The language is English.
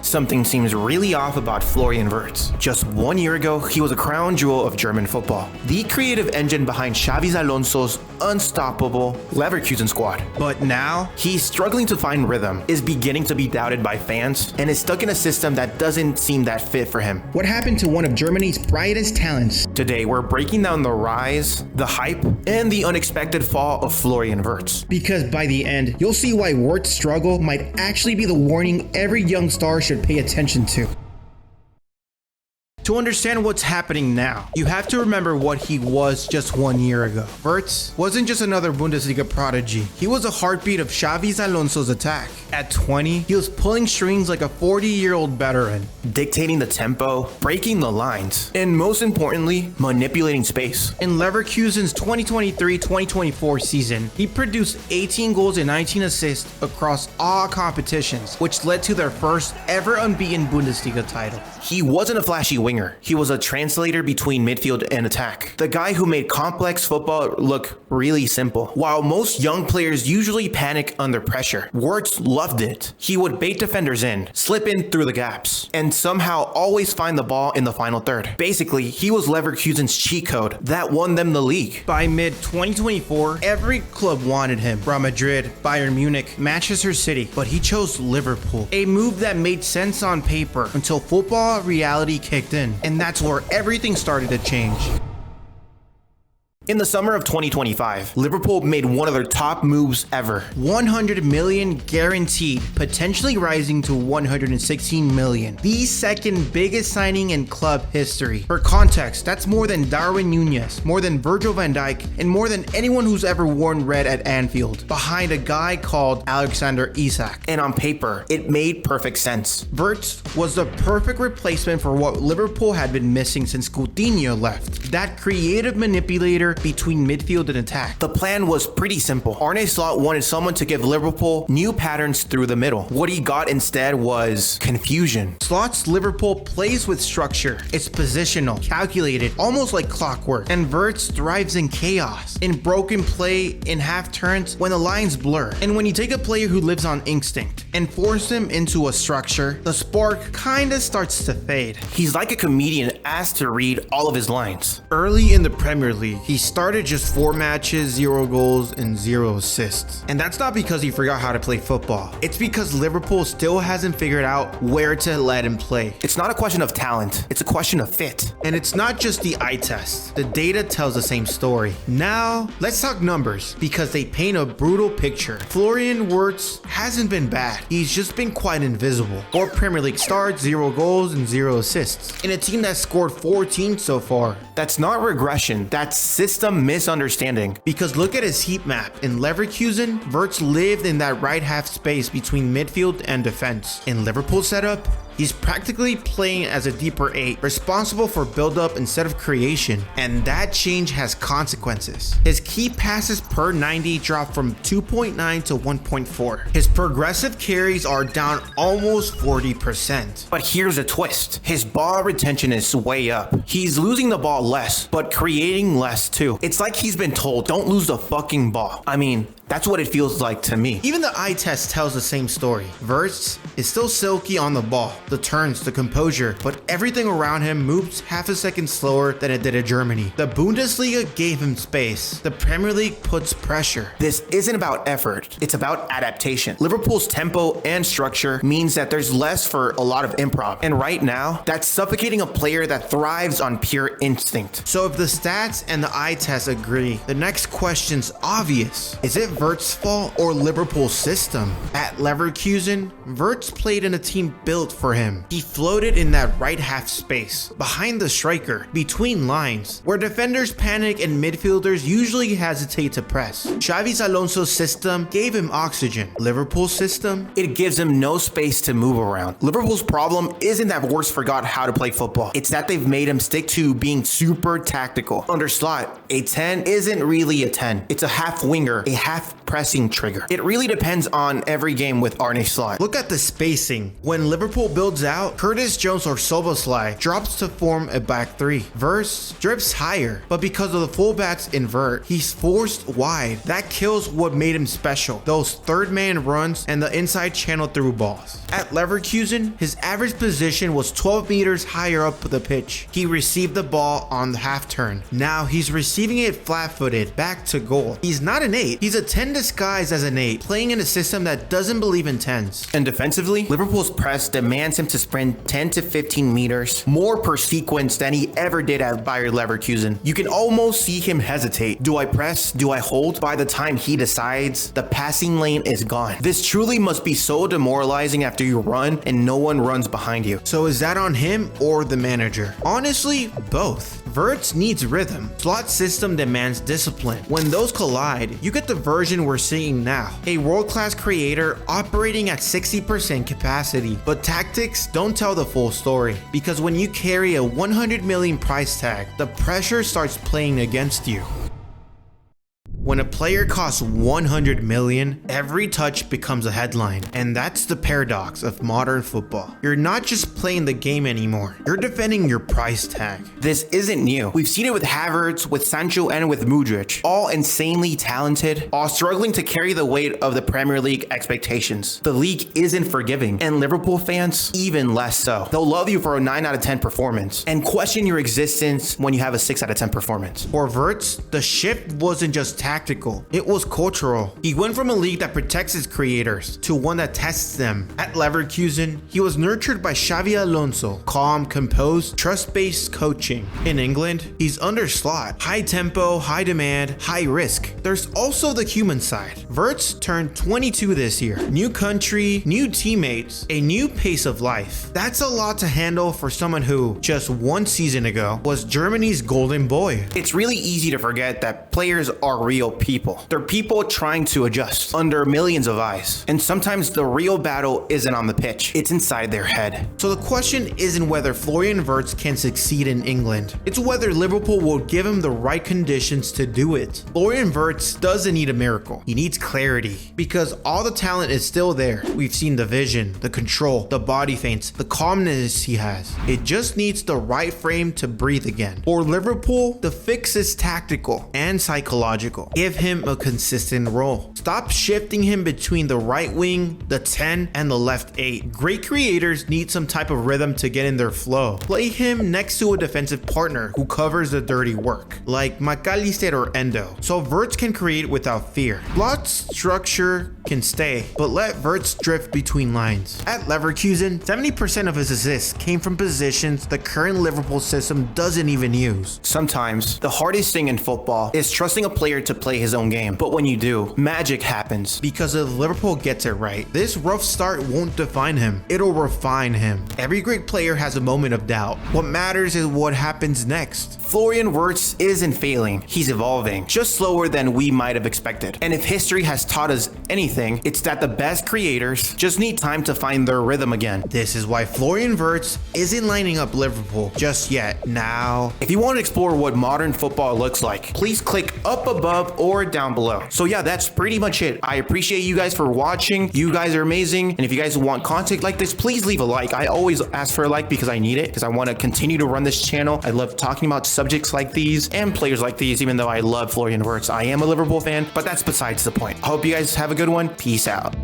something seems really off about Florian Wirtz. Just 1 year ago, he was a crown jewel of German football, the creative engine behind Xabi Alonso's unstoppable Leverkusen squad. But now, he's struggling to find rhythm, is beginning to be doubted by fans, and is stuck in a system that doesn't seem that fit for him. What happened to one of Germany's brightest talents? Today, we're breaking down the rise, the hype, and the unexpected fall of Florian Wirtz. Because by the end, you'll see why Wirtz's struggle might actually be the warning every young star should pay attention to. To understand what's happening now, you have to remember what he was just 1 year ago. Wirtz wasn't just another Bundesliga prodigy. He was a heartbeat of Xabi Alonso's attack. At 20, he was pulling strings like a 40-year-old veteran, dictating the tempo, breaking the lines, and most importantly, manipulating space. In Leverkusen's 2023-2024 season, he produced 18 goals and 19 assists across all competitions, which led to their first ever unbeaten Bundesliga title. He wasn't a flashy winger. He was a translator between midfield and attack. The guy who made complex football look really simple. While most young players usually panic under pressure, Wirtz loved it. He would bait defenders in, slip in through the gaps, and somehow always find the ball in the final third. Basically, he was Leverkusen's cheat code that won them the league. By mid-2024, every club wanted him. Real Madrid, Bayern Munich, Manchester City, but he chose Liverpool. A move that made sense on paper until football reality kicked in. And that's where everything started to change. In the summer of 2025, Liverpool made one of their top moves ever. 100 million guaranteed, potentially rising to 116 million. The second biggest signing in club history. For context, that's more than Darwin Núñez, more than Virgil van Dijk, and more than anyone who's ever worn red at Anfield, behind a guy called Alexander Isak. And on paper, it made perfect sense. Wirtz was the perfect replacement for what Liverpool had been missing since Coutinho left. That creative manipulator between midfield and attack. The plan was pretty simple. Arne Slot wanted someone to give Liverpool new patterns through the middle. What he got instead was confusion. Slot's Liverpool plays with structure. It's positional, calculated, almost like clockwork. And Wirtz thrives in chaos, in broken play, in half turns, when the lines blur. And when you take a player who lives on instinct and force him into a structure, the spark kinda starts to fade. He's like a comedian asked to read all of his lines. Early in the Premier League, he started just 4 matches, 0 goals, and 0 assists. And that's not because he forgot how to play football. It's because Liverpool still hasn't figured out where to let him play. It's not a question of talent, it's a question of fit. And it's not just the eye test. The data tells the same story. Now, let's talk numbers, because they paint a brutal picture. Florian Wirtz hasn't been bad. He's just been quite invisible. 4 Premier League starts, 0 goals, and 0 assists. In a team that scored 14 so far. That's not regression, that's system misunderstanding. Because look at his heat map. In Leverkusen, Wirtz lived in that right half space between midfield and defense. In Liverpool's setup, he's practically playing as a deeper 8, responsible for build-up instead of creation, and that change has consequences. His key passes per 90 dropped from 2.9 to 1.4. His progressive carries are down almost 40%. But here's a twist. His ball retention is way up. He's losing the ball less, but creating less too. It's like he's been told, don't lose the fucking ball. I mean, that's what it feels like to me. Even the eye test tells the same story. Wirtz is still silky on the ball, the turns, the composure, but everything around him moves half a second slower than it did at Germany. The Bundesliga gave him space. The Premier League puts pressure. This isn't about effort, it's about adaptation. Liverpool's tempo and structure means that there's less for a lot of improv. And right now, that's suffocating a player that thrives on pure instinct. So if the stats and the eye test agree, the next question's obvious. Is it Wirtz's fault or Liverpool's system? At Leverkusen, Wirtz played in a team built for him. He floated in that right half space, behind the striker, between lines, where defenders panic and midfielders usually hesitate to press. Xabi Alonso's system gave him oxygen. Liverpool's system, it gives him no space to move around. Liverpool's problem isn't that Wirtz forgot how to play football. It's that they've made him stick to being super tactical. Under Slot, a 10 isn't really a 10. It's a half winger, a half half pressing trigger. It really depends on every game with Arne Slot. Look at the spacing. When Liverpool builds out, Curtis Jones or Szoboszlai drops to form a back three. Wirtz drifts higher, but because of the fullbacks invert, he's forced wide. That kills what made him special. Those third man runs and the inside channel through balls. At Leverkusen, his average position was 12 meters higher up the pitch. He received the ball on the half turn. Now he's receiving it flat-footed back to goal. He's not an 8. He's a 10 disguised as an 8, playing in a system that doesn't believe in 10s. And defensively, Liverpool's press demands him to sprint 10 to 15 meters more per sequence than he ever did at Bayer Leverkusen. You can almost see him hesitate. Do I press? Do I hold? By the time he decides, the passing lane is gone. This truly must be so demoralizing after you run and no one runs behind you. So is that on him or the manager? Honestly, both. Wirtz needs rhythm. Slot's system demands discipline. When those collide, you get the version we're seeing now. A world-class creator operating at 60% capacity. But tactics don't tell the full story, because when you carry a 100 million price tag, the pressure starts playing against you. When a player costs 100 million, every touch becomes a headline. And that's the paradox of modern football. You're not just playing the game anymore, you're defending your price tag. This isn't new. We've seen it with Havertz, with Sancho, and with Mudryk. All insanely talented, all struggling to carry the weight of the Premier League expectations. The league isn't forgiving, and Liverpool fans even less so. They'll love you for a 9 out of 10 performance and question your existence when you have a 6 out of 10 performance. For Wirtz, the shift wasn't just tactical, it was cultural. He went from a league that protects its creators to one that tests them. At Leverkusen, he was nurtured by Xabi Alonso, calm, composed, trust-based coaching. In England, he's under Slot, high tempo, high demand, high risk. There's also the human side. Wirtz turned 22 this year. New country, new teammates, a new pace of life. That's a lot to handle for someone who, just one season ago, was Germany's golden boy. It's really easy to forget that players are real people. They're people trying to adjust under millions of eyes. And sometimes the real battle isn't on the pitch, it's inside their head. So the question isn't whether Florian Wirtz can succeed in England. It's whether Liverpool will give him the right conditions to do it. Florian Wirtz doesn't need a miracle. He needs clarity, because all the talent is still there. We've seen the vision, the control, the body feints, the calmness he has. It just needs the right frame to breathe again. For Liverpool, the fix is tactical and psychological. Give him a consistent role. Stop shifting him between the right wing, the 10, and the left 8. Great creators need some type of rhythm to get in their flow. Play him next to a defensive partner who covers the dirty work, like McAllister or Endo, so Wirtz can create without fear. Slot's structure can stay, but let Wirtz drift between lines. At Leverkusen, 70% of his assists came from positions the current Liverpool system doesn't even use. Sometimes, the hardest thing in football is trusting a player to play his own game. But when you do, magic happens. Because if Liverpool gets it right, this rough start won't define him. It'll refine him. Every great player has a moment of doubt. What matters is what happens next. Florian Wirtz isn't failing. He's evolving, just slower than we might have expected. And if history has taught us anything, it's that the best creators just need time to find their rhythm again. This is why Florian Wirtz isn't lining up Liverpool just yet. Now, if you want to explore what modern football looks like, please click up above or down below. So yeah, that's pretty much it. I appreciate you guys for watching. You guys are amazing. And if you guys want content like this, please leave a like. I always ask for a like because I need it, because I want to continue to run this channel. I love talking about subjects like these and players like these, even though I love Florian Wirtz. I am a Liverpool fan, but that's besides the point. I hope you guys have a good one. Peace out.